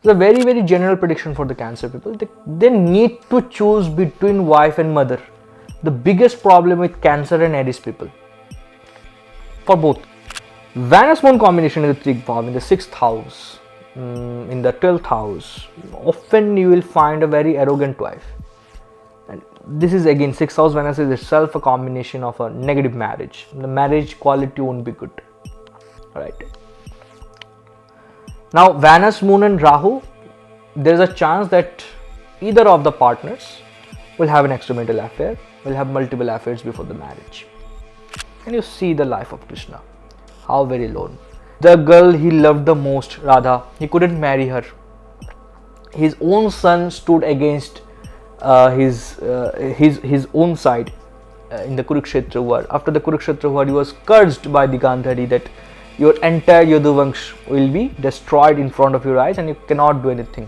It's a very general prediction for the Cancer people. They need to choose between wife and mother. The biggest problem with Cancer and Aries people, for both. Venus Moon combination in the Trigvav, in the 6th house, in the 12th house, often you will find a very arrogant wife. And this is again 6th house. Venus is itself a combination of a negative marriage. The marriage quality won't be good, right? Now Venus, Moon and Rahu, there is a chance that either of the partners will have an extramarital affair, will have multiple affairs before the marriage. And you see the life of Krishna, how very lone. The girl he loved the most, Radha, he couldn't marry her. His own son stood against his own side in the Kurukshetra war. After the Kurukshetra war, he was cursed by the Gandhari that your entire Yaduvamsh will be destroyed in front of your eyes and you cannot do anything.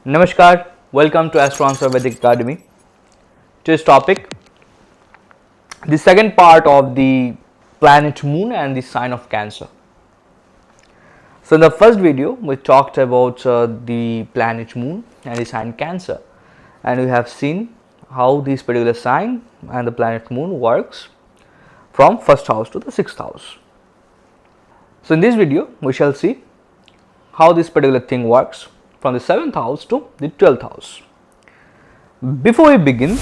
Namaskar, welcome to Astro Vedic Academy. Today's topic, the second part of the planet Moon and the sign of Cancer. So in the first video, we talked about the planet Moon and the sign Cancer, and we have seen how this particular sign and the planet Moon works from 1st house to the 6th house. So in this video, we shall see how this particular thing works from the 7th house to the 12th house. Before we begin,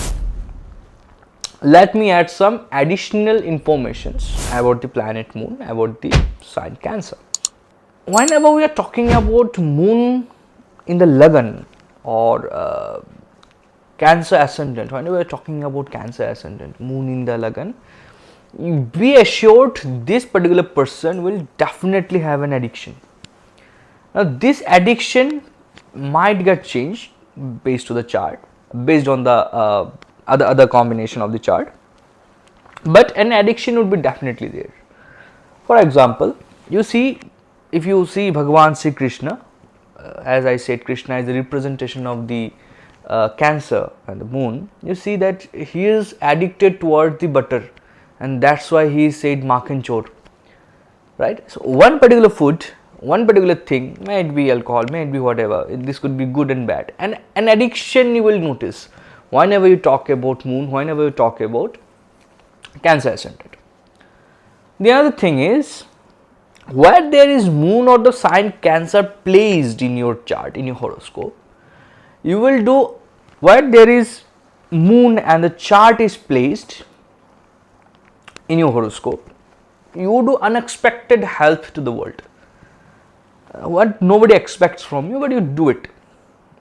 let me add some additional informations about the planet Moon, about the sign Cancer. Whenever we are talking about Moon in the Lagan or Cancer ascendant, whenever we are talking about Cancer ascendant, Moon in the Lagan, be assured this particular person will definitely have an addiction. Now this addiction might get changed based to the chart, based on the other combination of the chart, but an addiction would be definitely there. For example, if you see Bhagavan Sri Krishna, as I said, Krishna is the representation of the Cancer and the Moon. You see that he is addicted towards the butter, and that's why he said Makhan Chor, right? So one particular food, one particular thing, may it be alcohol, may it be whatever, this could be good and bad, and an addiction you will notice whenever you talk about Moon, whenever you talk about Cancer ascendant. The other thing is, where there is Moon or the sign Cancer placed in your chart, in your horoscope, you will do, where there is Moon and the chart is placed in your horoscope, you do unexpected help to the world. What nobody expects from you, but you do it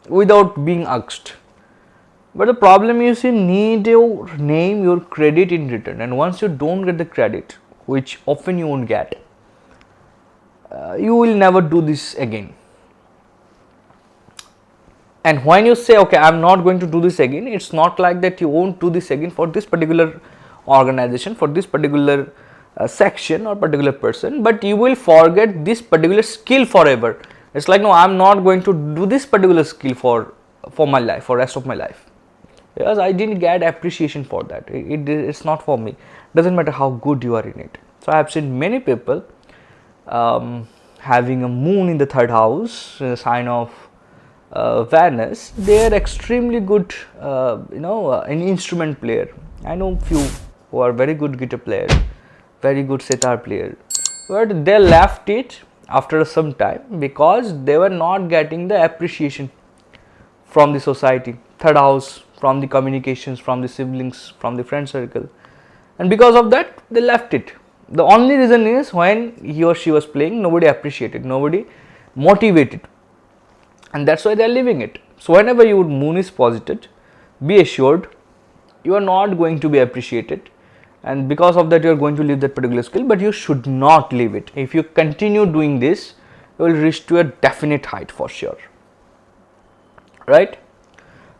without being asked. But the problem is, you need your name, your credit in return, and once you don't get the credit, which often you won't get, you will never do this again. And when you say, okay, I'm not going to do this again, it's not like that you won't do this again for this particular organization, for this particular section or particular person, but you will forget this particular skill forever. It's like, no, I'm not going to do this particular skill for my life, for rest of my life, because I didn't get appreciation for that. It's not for me. Doesn't matter how good you are in it. So I have seen many people having a Moon in the 3rd house, in the sign of Venus. They are extremely good, an instrument player. I know few who are very good guitar player, very good sitar player, but they left it after some time because they were not getting the appreciation from the society. 3rd house, from the communications, from the siblings, from the friend circle, and because of that they left it. The only reason is, when he or she was playing, nobody appreciated, nobody motivated, and that's why they are leaving it. So whenever your Moon is posited, be assured you are not going to be appreciated, and because of that you are going to leave that particular skill, but you should not leave it. If you continue doing this, you will reach to a definite height for sure, right?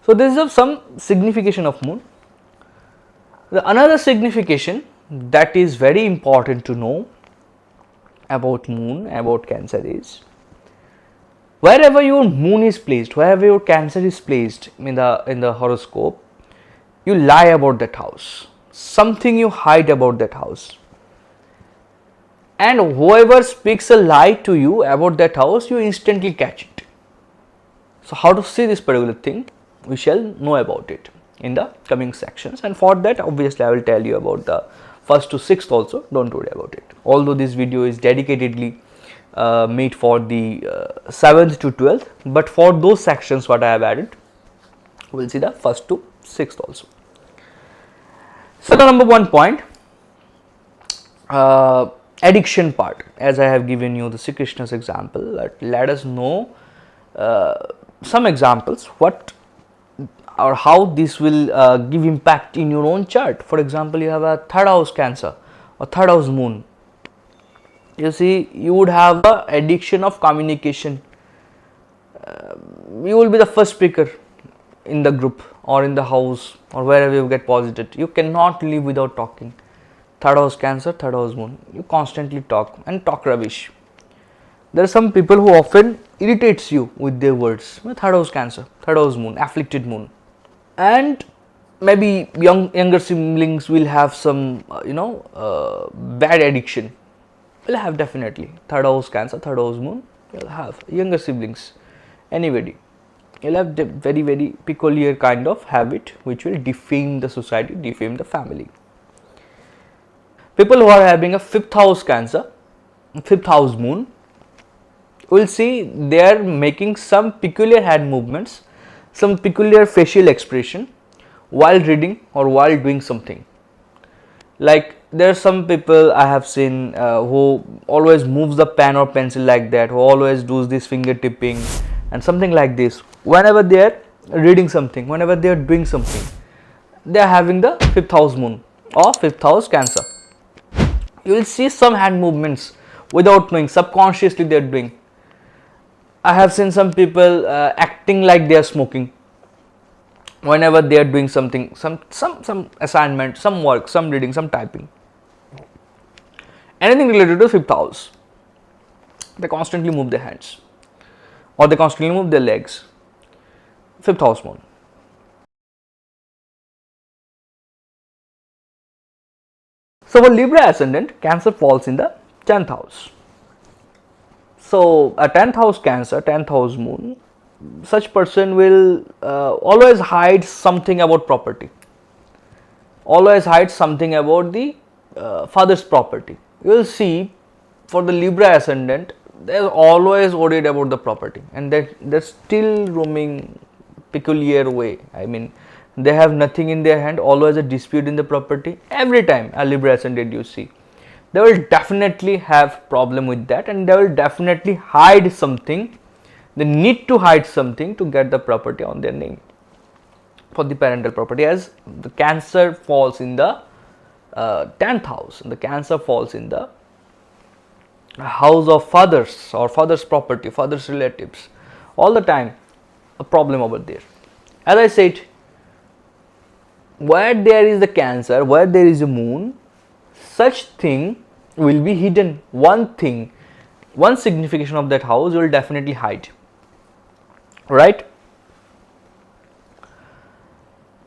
So this is some signification of Moon. Another signification that is very important to know about Moon, about Cancer is, wherever your Moon is placed, wherever your Cancer is placed in the horoscope, you lie about that house. Something you hide about that house. and whoever speaks a lie to you about that house, you instantly catch it. So how to see this particular thing, we shall know about it in the coming sections, and for that obviously I will tell you about the 1st to 6th also, don't worry about it. Although this video is dedicatedly made for the 7th to 12th, but for those sections what I have added, we will see the 1st to 6th also. So the number 1 point, addiction part, as I have given you the Sri Krishna's example, let us know some examples what or how this will give impact in your own chart. For example, you have a 3rd house Cancer or 3rd house Moon. You see, you would have a addiction of communication. You will be the first speaker in the group or in the house or wherever you get posited. You cannot live without talking. 3rd house Cancer, 3rd house Moon. You constantly talk and talk rubbish. There are some people who often irritates you with their words. 3rd house Cancer, 3rd house Moon, afflicted Moon. And maybe younger siblings will have some bad addiction. Will have definitely 3rd house Cancer, 3rd house Moon. You'll have younger siblings, anybody. You'll have the very peculiar kind of habit which will defame the society, defame the family. People who are having a 5th house Cancer, 5th house Moon, will see they are making some peculiar hand movements, some peculiar facial expression while reading or while doing something. Like there are some people I have seen who always moves the pen or pencil like that, who always does this finger tipping and something like this. Whenever they are reading something, whenever they are doing something, they are having the 5th house Moon or 5th house Cancer. You will see some hand movements without knowing, subconsciously they are doing. I have seen some people acting like they are smoking whenever they are doing something, some assignment, some work, some reading, some typing, anything related to 5th house. They constantly move their hands or they constantly move their legs. 5th house Moon. So for Libra ascendant, Cancer falls in the 10th house. So a 10th house Cancer, 10th house Moon, such person will always hide something about property, always hide something about the father's property. You will see for the Libra ascendant, they are always worried about the property and they're still roaming peculiar way. I mean, they have nothing in their hand, always a dispute in the property. Every time a Libra ascendant you see, they will definitely have problem with that and they will definitely hide something. They need to hide something to get the property on their name for the parental property, as the Cancer falls in the 10th house and the Cancer falls in the house of fathers or father's property, father's relatives. All the time a problem over there. As I said, where there is the Cancer, where there is a Moon, such thing will be hidden. One thing, one signification of that house you will definitely hide, right?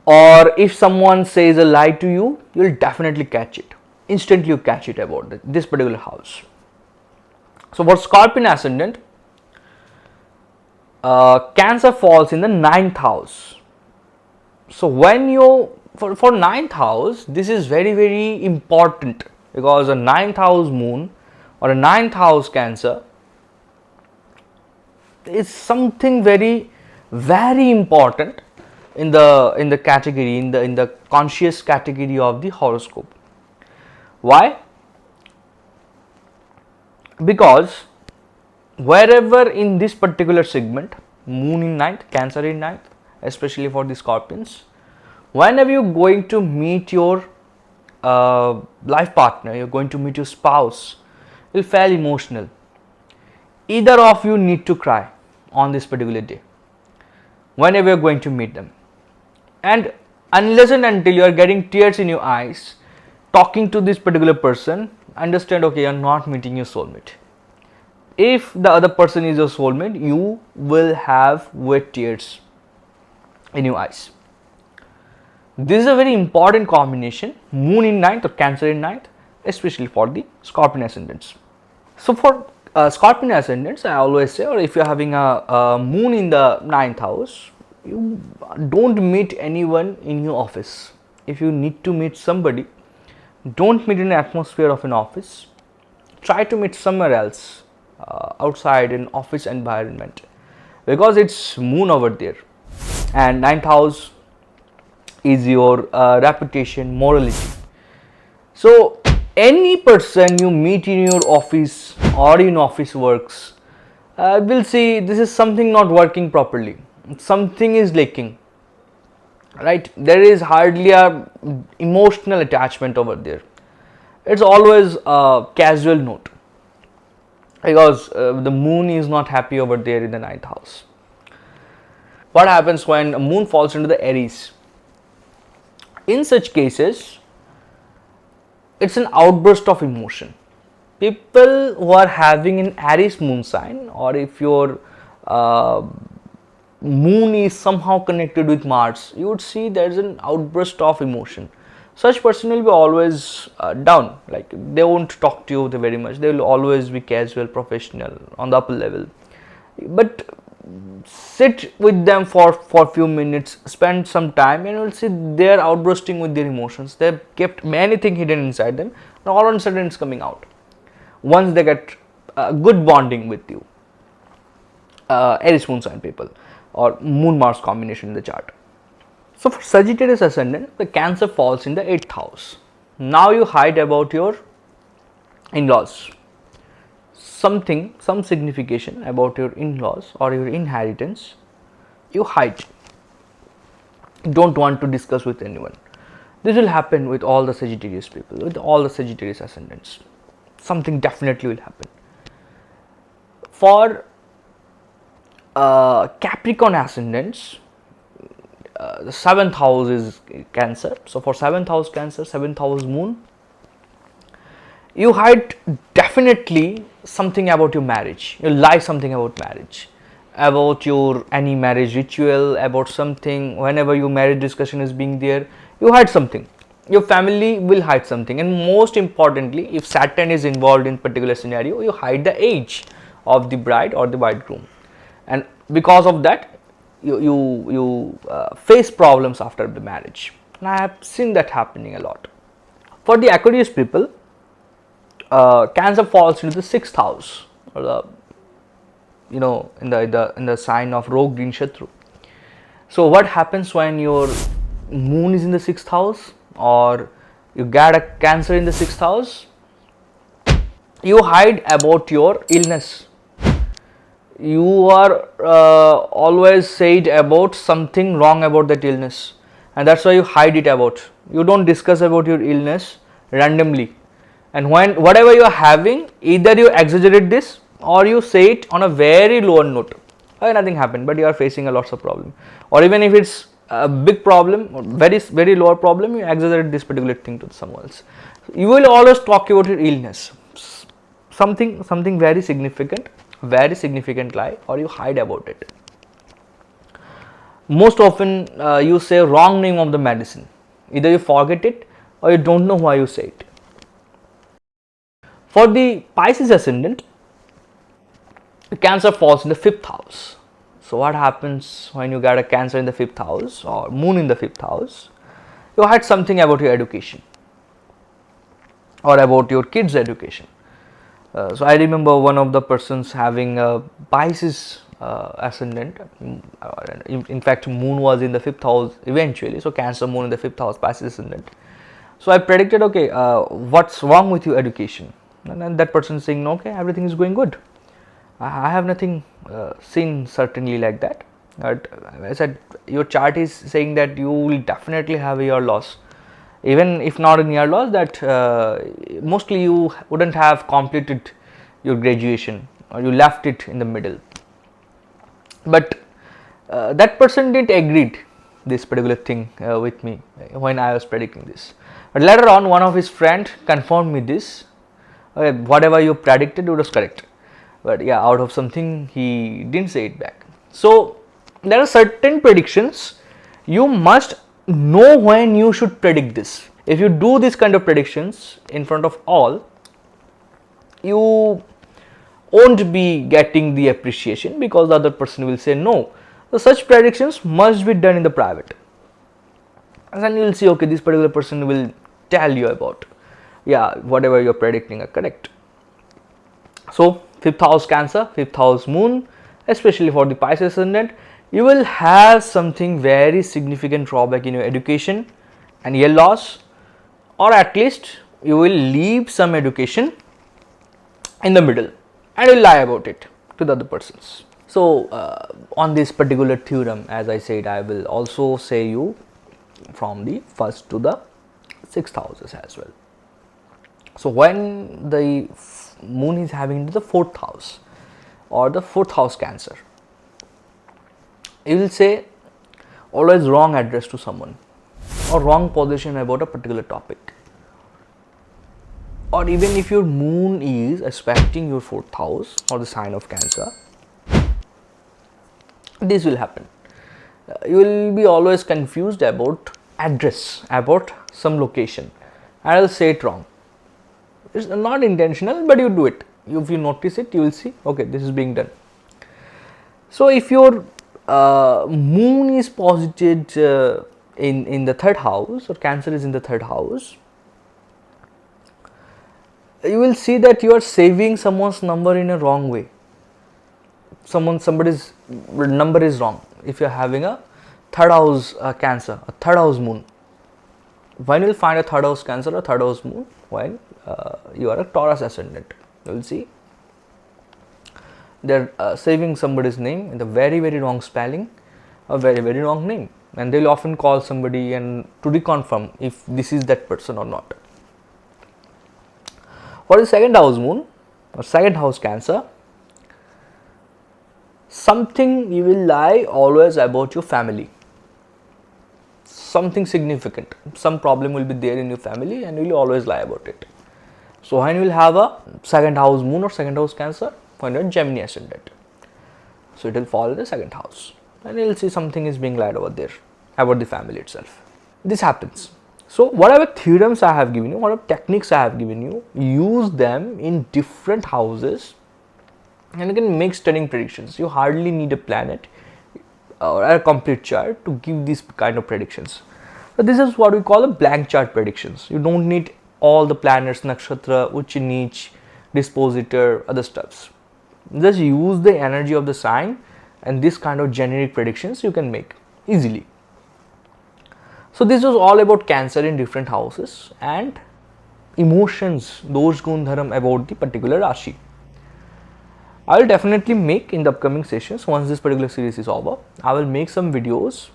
Or if someone says a lie to you, you will definitely catch it. Instantly you catch it about this particular house. So for Scorpion ascendant, Cancer falls in the 9th house. So when you for 9th house, this is very important, because a 9th house Moon or a 9th house Cancer is something very important in the category, in the conscious category of the horoscope. Why? Because wherever in this particular segment, Moon in 9th, Cancer in 9th, especially for the Scorpions, whenever you're going to meet your life partner, you're going to meet your spouse, you'll feel emotional. Either of you need to cry on this particular day whenever you're going to meet them, and unless and until you are getting tears in your eyes talking to this particular person, understand, okay, you're not meeting your soulmate. If the other person is your soulmate, you will have wet tears in your eyes. This is a very important combination, Moon in 9th or Cancer in 9th, especially for the Scorpion ascendants. So for Scorpion ascendants, I always say, or if you're having a moon in the 9th house, you don't meet anyone in your office. If you need to meet somebody, don't meet in the atmosphere of an office. Try to meet somewhere else, outside an office environment, because it's moon over there, and 9th house is your reputation, morality. So any person you meet in your office or in office works will see this is something not working properly, something is lacking, right? There is hardly a emotional attachment over there. It's always a casual note, because the moon is not happy over there in the 9th house. What happens when a moon falls into the Aries? In such cases, it's an outburst of emotion. People who are having an Aries moon sign, or if your moon is somehow connected with Mars, you would see there's an outburst of emotion. Such person will be always down, like they won't talk to you very much, they will always be casual, professional, on the upper level. But sit with them for few minutes, spend some time, and you'll see they're outbursting with their emotions. They've kept many things hidden inside them, and all of a sudden it's coming out once they get good bonding with you. Aries moon sign people, or moon Mars combination in the chart. So for Sagittarius ascendant, the Cancer falls in the 8th house. Now you hide about your in-laws, something, some signification about your in-laws or your inheritance, you hide. Don't want to discuss with anyone. This will happen with all the Sagittarius people, with all the Sagittarius ascendants. Something definitely will happen. For Capricorn ascendants, the 7th house is Cancer. So for 7th house Cancer, 7th house moon, you hide definitely something about your marriage. You lie something about marriage, about your any marriage ritual, about something. Whenever your marriage discussion is being there, you hide something. Your family will hide something, and most importantly, if Saturn is involved in particular scenario, you hide the age of the bride or the bridegroom, and because of that, you face problems after the marriage. And I have seen that happening a lot. For the Aquarius people, Cancer falls into the 6th house, or the in the sign of Rogue Green Shatru. So what happens when your moon is in the 6th house, or you get a Cancer in the 6th house? You hide about your illness. You are always said about something wrong about that illness, and that's why you hide it about. You don't discuss about your illness randomly, and when whatever you are having, either you exaggerate this or you say it on a very lower note. Nothing happened, but you are facing a lots of problem, or even if it's a big problem or very lower problem, you exaggerate this particular thing to someone else. You will always talk about your illness, something very significant lie, or you hide about it. Most often you say wrong name of the medicine, either you forget it or you don't know why you say it. For the Pisces ascendant, Cancer falls in the 5th house. So what happens when you get a Cancer in the 5th house or moon in the 5th house? You hide something about your education or about your kids' education. So I remember one of the persons having a Pisces ascendant. In fact, moon was in the 5th house eventually. So Cancer moon in the 5th house, Pisces ascendant. So I predicted, okay, what's wrong with your education? And then that person saying, okay, everything is going good. I have nothing seen certainly like that. But I said, your chart is saying that you will definitely have a year loss. Even if not in year loss, that mostly you wouldn't have completed your graduation, or you left it in the middle. But that person didn't agree this particular thing with me when I was predicting this. But later on, one of his friends confirmed me this. Whatever you predicted, it was correct. But yeah, out of something he didn't say it back. So there are certain predictions you must know when you should predict this. If you do this kind of predictions in front of all, you won't be getting the appreciation because the other person will say no. So such predictions must be done in the private, and then you will see, okay, this particular person will tell you about, yeah, whatever you're predicting are correct. So 5th house Cancer, 5th house Moon, especially for the Pisces ascendant, you will have something very significant drawback in your education and year loss, or at least you will leave some education in the middle and will lie about it to the other persons. So on this particular theorem, as I said, I will also say you from the 1st to the 6th houses as well. So when the Moon is having the 4th house or the 4th house Cancer, you will say always wrong address to someone or wrong position about a particular topic. Or even if your Moon is aspecting your 4th house or the sign of Cancer, this will happen. You will be always confused about address, about some location, and I will say it wrong. It's not intentional, but you do it. If you notice it, you will see, okay, this is being done. So if your Moon is posited in the 3rd house, or Cancer is in the 3rd house, you will see that you are saving someone's number in a wrong way. Somebody's number is wrong. If you are having a 3rd house Cancer, a 3rd house Moon, when you will find a 3rd house Cancer or 3rd house Moon? When you are a Taurus ascendant, you will see they are saving somebody's name in the very wrong spelling, a very wrong name, and they will often call somebody and to reconfirm if this is that person or not. For the 2nd house Moon or 2nd house Cancer, something you will lie always about your family. Something significant, some problem will be there in your family and you will always lie about it. So when you will have a 2nd house Moon or 2nd house Cancer, when you are Gemini ascendant, so it will fall in the 2nd house and you will see something is being lied over there about the family itself. This happens. So whatever theorems I have given you, whatever techniques I have given you, use them in different houses and you can make stunning predictions. You hardly need a planet or a complete chart to give these kind of predictions. So this is what we call a blank chart predictions. You don't need all the planets, nakshatra, uch, nich, dispositor, other stuffs. Just use the energy of the sign and this kind of generic predictions you can make easily. So this was all about Cancer in different houses and emotions, those gundharam about the particular Rashi. I will definitely make in the upcoming sessions, once this particular series is over, I will make some videos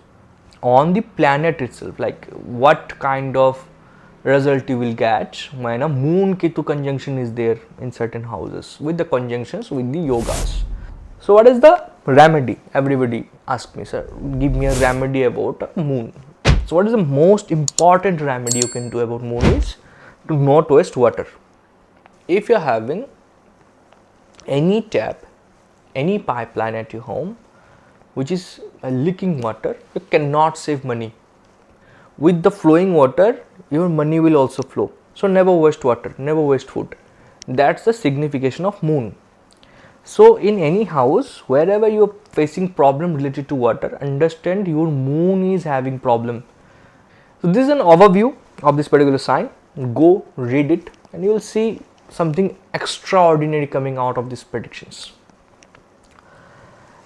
on the planet itself, like what kind of result you will get when a Moon Ketu conjunction is there in certain houses with the conjunctions with the yogas. So what is the remedy? Everybody ask me, sir, give me a remedy about a Moon. So what is the most important remedy you can do about Moon is to not waste water. If you are having any tap, any pipeline at your home which is leaking water, you cannot save money. With the flowing water, your money will also flow. So never waste water, never waste food. That's the signification of Moon. So in any house, wherever you are facing problem related to water, understand your Moon is having problem. So this is an overview of this particular sign. Go read it and you will see something extraordinary coming out of these predictions.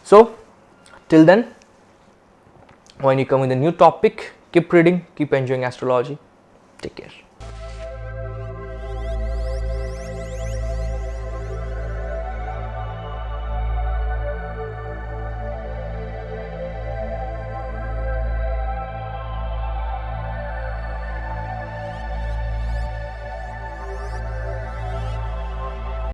So till then, when you come with a new topic, keep reading, keep enjoying astrology. Take care.